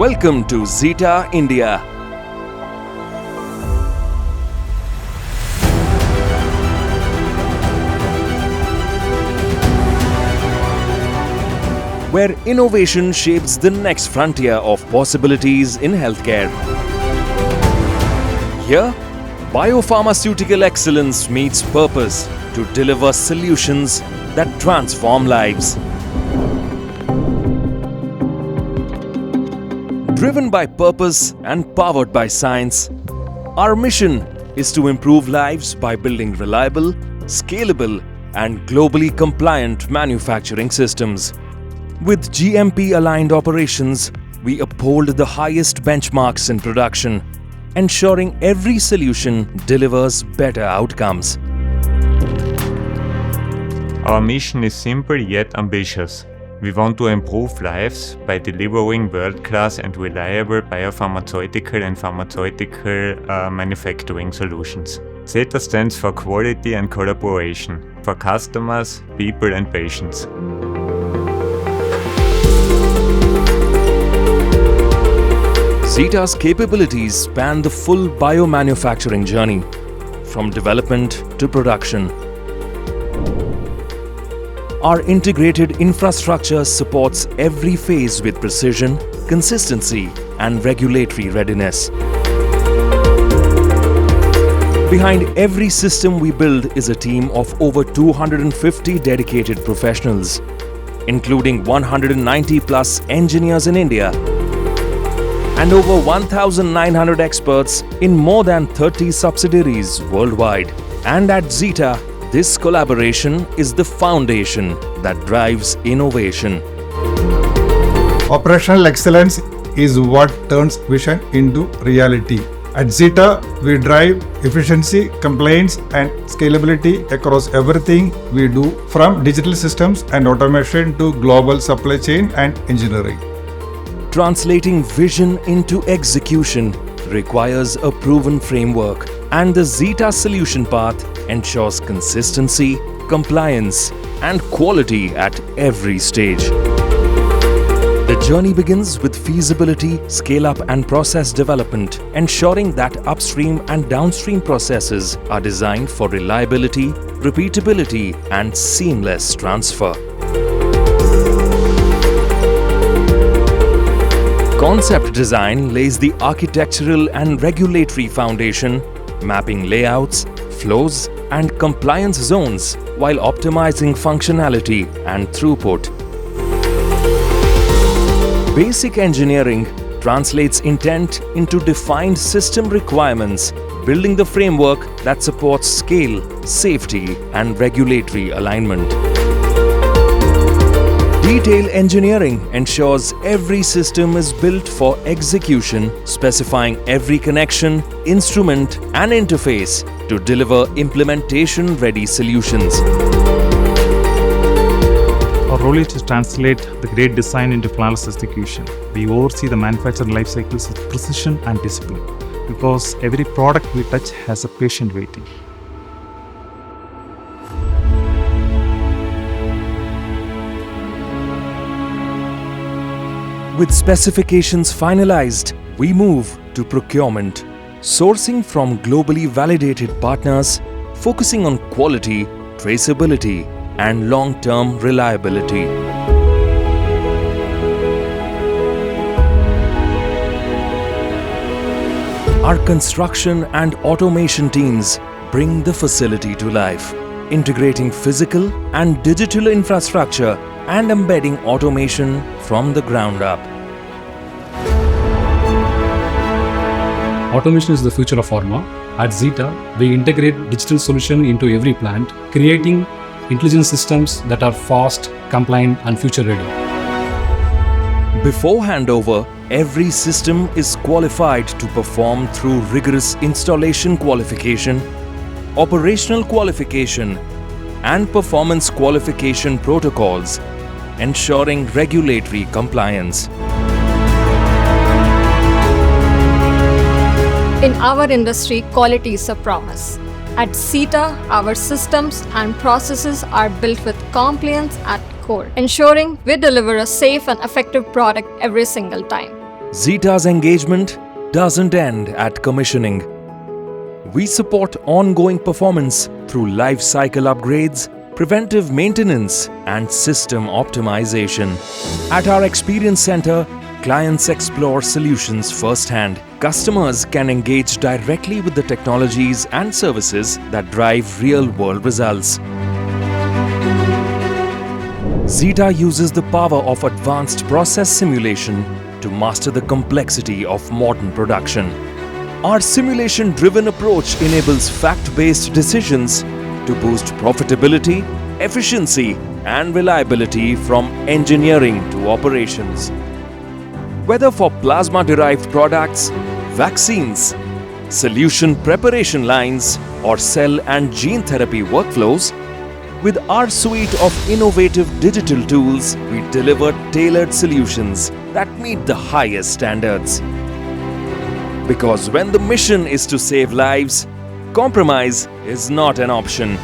Welcome to ZETA India. Where innovation shapes the next frontier of possibilities in healthcare. Here, biopharmaceutical excellence meets purpose to deliver solutions that transform lives. Driven by purpose and powered by science, our mission is to improve lives by building reliable, scalable, and globally compliant manufacturing systems. With GMP-aligned operations, we uphold the highest benchmarks in production, ensuring every solution delivers better outcomes. Our mission is simple yet ambitious. We want to improve lives by delivering world-class and reliable biopharmaceutical and pharmaceutical manufacturing solutions. ZETA stands for quality and collaboration for customers, people and patients. ZETA's capabilities span the full biomanufacturing journey, from development to production. Our integrated infrastructure supports every phase with precision, consistency, and regulatory readiness. Behind every system we build is a team of over 250 dedicated professionals, including 190 plus engineers in India and over 1,900 experts in more than 30 subsidiaries worldwide. And at ZETA, this collaboration is the foundation that drives innovation. Operational excellence is what turns vision into reality. At ZETA, we drive efficiency, compliance, and scalability across everything we do, from digital systems and automation to global supply chain and engineering. Translating vision into execution requires a proven framework, and the ZETA solution path ensures consistency, compliance, and quality at every stage. The journey begins with feasibility, scale-up and process development, ensuring that upstream and downstream processes are designed for reliability, repeatability, and seamless transfer. Concept design lays the architectural and regulatory foundation, mapping layouts, flows, and compliance zones while optimizing functionality and throughput. Basic engineering translates intent into defined system requirements, building the framework that supports scale, safety, and regulatory alignment. Detail engineering ensures every system is built for execution, specifying every connection, instrument, and interface to deliver implementation-ready solutions. Our role is to translate the great design into flawless execution. We oversee the manufacturing life cycles with precision and discipline, because every product we touch has a patient waiting. With specifications finalized, we move to procurement, sourcing from globally validated partners, focusing on quality, traceability, and long-term reliability. Our construction and automation teams bring the facility to life, integrating physical and digital infrastructure and embedding automation from the ground up. Automation is the future of pharma. At ZETA, we integrate digital solution into every plant, creating intelligent systems that are fast, compliant, and future-ready. Before handover, every system is qualified to perform through rigorous installation qualification, operational qualification, and performance qualification protocols, ensuring regulatory compliance. In our industry, quality is a promise. At ZETA, our systems and processes are built with compliance at core, ensuring we deliver a safe and effective product every single time. ZETA's engagement doesn't end at commissioning. We support ongoing performance through life cycle upgrades, preventive maintenance, and system optimization. At our Experience Center, clients explore solutions firsthand. Customers can engage directly with the technologies and services that drive real-world results. ZETA uses the power of advanced process simulation to master the complexity of modern production. Our simulation-driven approach enables fact-based decisions to boost profitability, efficiency, and reliability from engineering to operations. Whether for plasma-derived products, vaccines, solution preparation lines, or cell and gene therapy workflows, with our suite of innovative digital tools, we deliver tailored solutions that meet the highest standards. Because when the mission is to save lives, compromise is not an option.